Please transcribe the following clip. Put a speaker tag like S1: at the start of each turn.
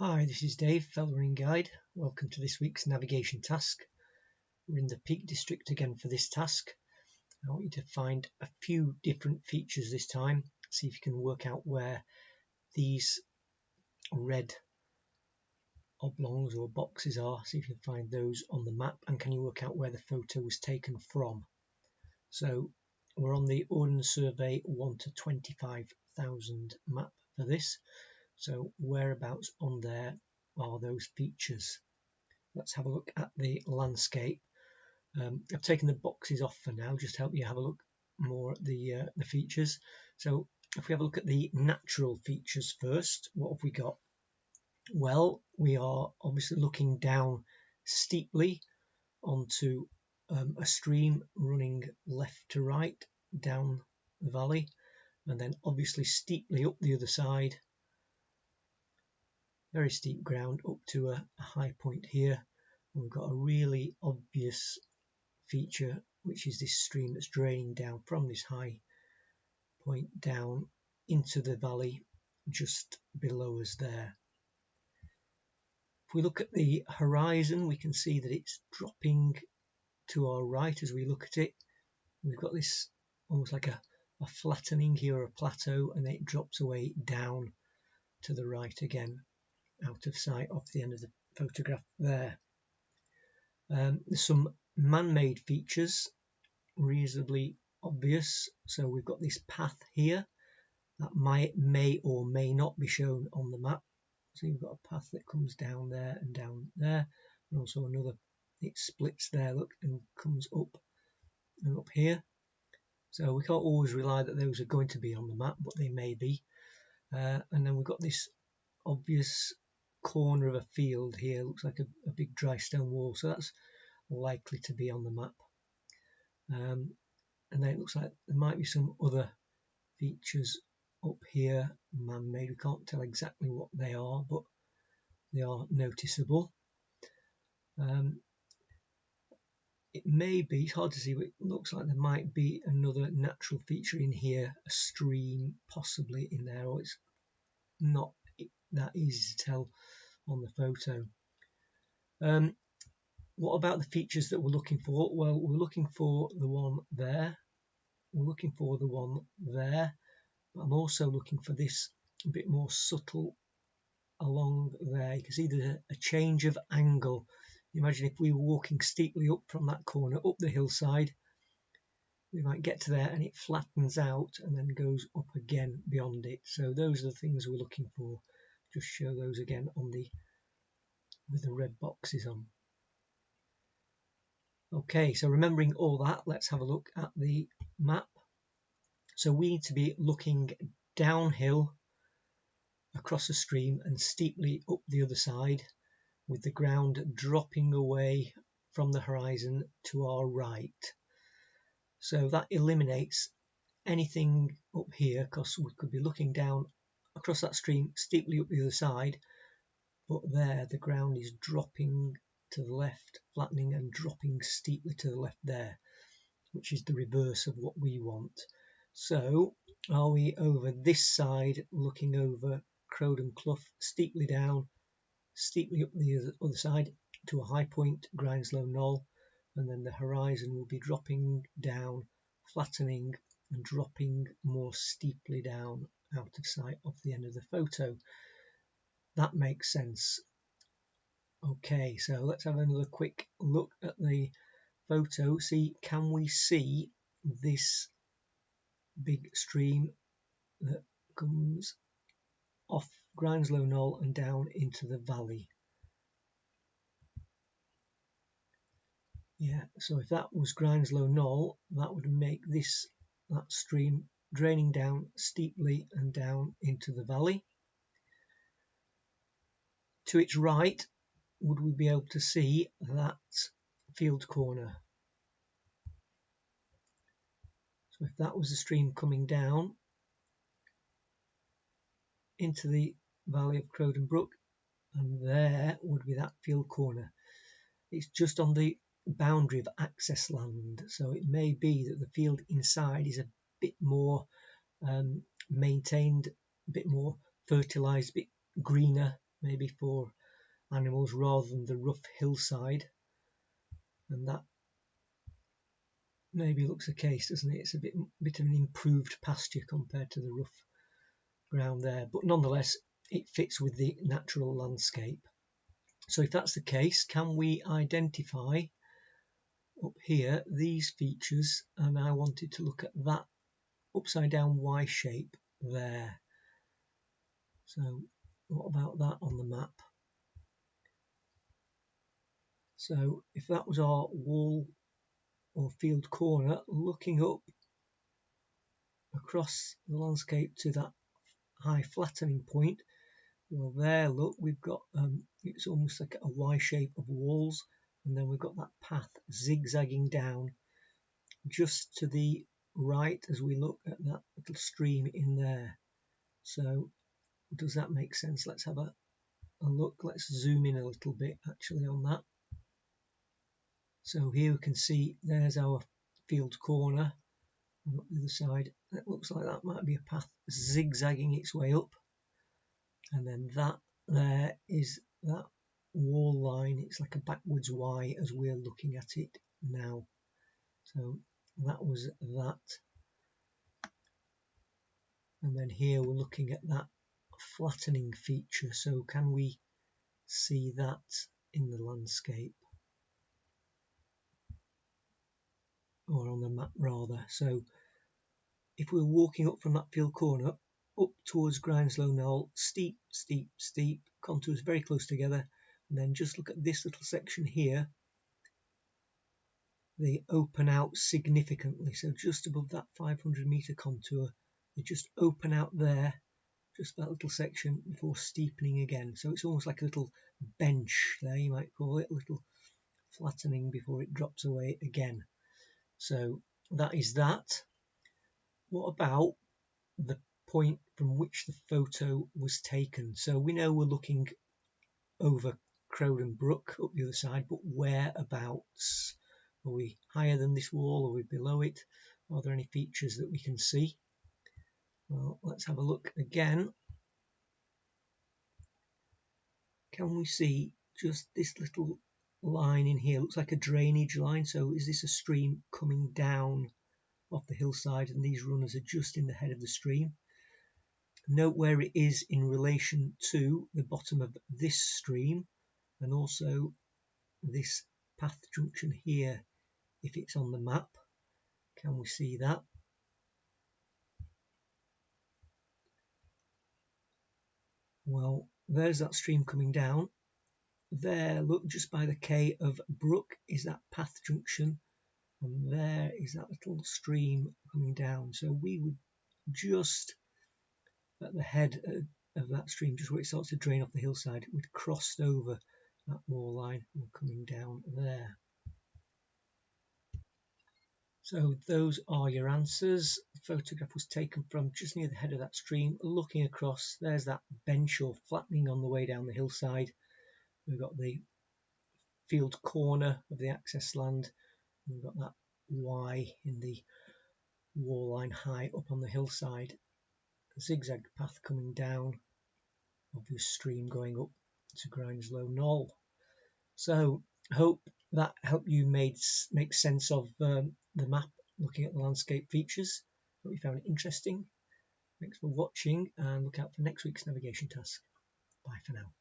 S1: Hi, this is Dave, Feathering Guide. Welcome to this week's navigation task. We're in the Peak District again for this task. I want you to find a few different features this time. See if you can work out where these red oblongs or boxes are. See if you can find those on the map, and can you work out where the photo was taken from. So we're on the Ordnance Survey 1 to 25,000 map for this. So whereabouts on there are those features? Let's have a look at the landscape. I've taken the boxes off for now, just to help you have a look more at the features. So if we have a look at the natural features first, what have we got? Well, we are obviously looking down steeply onto a stream running left to right down the valley, and then obviously steeply up the other side, very steep ground up to a high point here. And we've got a really obvious feature, which is this stream that's draining down from this high point down into the valley just below us there. If we look at the horizon, we can see that it's dropping to our right as we look at it. We've got this almost like a flattening here, or a plateau, and then it drops away down to the right again, out of sight off the end of the photograph there. There's some man-made features, reasonably obvious. So we've got this path here that may or may not be shown on the map. So you've got a path that comes down there and down there, and also another, it splits there, look, and comes up and up here. So we can't always rely that those are going to be on the map, but they may be. And then we've got this obvious corner of a field here, looks like a big dry stone wall, so that's likely to be on the map. And then it looks like there might be some other features up here, man-made. We can't tell exactly what they are, but they are noticeable. It may be, it's hard to see, but it looks like there might be another natural feature in here, a stream possibly in there, or it's not that easy to tell on the photo. What about the features that we're looking for? Well, we're looking for the one there, we're looking for the one there, but I'm also looking for this a bit more subtle along there. You can see there's a change of angle. Imagine if we were walking steeply up from that corner up the hillside, we might get to there and it flattens out and then goes up again beyond it. So those are the things we're looking for. Just show those again on with the red boxes on. Okay, so remembering all that, let's have a look at the map. So we need to be looking downhill across the stream and steeply up the other side, with the ground dropping away from the horizon to our right. So that eliminates anything up here, because we could be looking down across that stream steeply up the other side, but there the ground is dropping to the left, flattening and dropping steeply to the left there, which is the reverse of what we want. So are we over this side looking over Crowden Clough, steeply down, steeply up the other side to a high point, Grindslow Knoll, and then the horizon will be dropping down, flattening and dropping more steeply down out of sight off the end of the photo. That makes sense. Okay, so let's have another quick look at the photo. See, can we see this big stream that comes off Grindslow Knoll and down into the valley? Yeah, so if that was Grindslow Knoll, that would make that stream draining down steeply and down into the valley. To its right, would we be able to see that field corner? So if that was the stream coming down into the valley of Crowden Brook, and there would be that field corner. It's just on the boundary of access land, so it may be that the field inside is a bit more maintained, a bit more fertilised, a bit greener maybe for animals rather than the rough hillside, and that maybe looks the case, doesn't it? It's a bit of an improved pasture compared to the rough ground there, but nonetheless it fits with the natural landscape. So if that's the case, can we identify up here these features? And I wanted to look at that upside down Y shape there. So what about that on the map? So if that was our wall or field corner, looking up across the landscape to that high flattening point, well there, look, we've got it's almost like a Y shape of walls, and then we've got that path zigzagging down just to the right as we look at that little stream in there. So does that make sense? Let's have a look. Let's zoom in a little bit actually on that. So here we can see there's our field corner, and up the other side it looks like that might be a path zigzagging its way up, and then that there is that wall line. It's like a backwards Y as we're looking at it now. So that was that, and then here we're looking at that flattening feature. So can we see that in the landscape, or on the map rather? So if we're walking up from that field corner up towards Grindslow Knoll, steep, steep, steep, contours very close together, and then just look at this little section here. They open out significantly, so just above that 500-meter contour, they just open out there, just that little section before steepening again. So it's almost like a little bench there, you might call it, a little flattening before it drops away again. So that is that. What about the point from which the photo was taken? So we know we're looking over Crowden Brook up the other side, but whereabouts? Are we higher than this wall? Are we below it? Are there any features that we can see? Well, let's have a look again. Can we see just this little line in here? Looks like a drainage line. So is this a stream coming down off the hillside, and these runners are just in the head of the stream? Note where it is in relation to the bottom of this stream, and also this path junction here, if it's on the map. Can we see that? Well, there's that stream coming down. There, look, just by the K of Brook is that path junction, and there is that little stream coming down. So we would just at the head of that stream, just where it starts to drain off the hillside, we'd crossed over that wall line and coming down there. So those are your answers. The photograph was taken from just near the head of that stream, looking across. There's that bench or flattening on the way down the hillside. We've got the field corner of the access land. We've got that Y in the wall line high up on the hillside. A zigzag path coming down, obvious stream going up to Grindslow Knoll. So I hope that helped you make sense of the map, looking at the landscape features. Hope you found it interesting. Thanks for watching, and look out for next week's navigation task. Bye for now.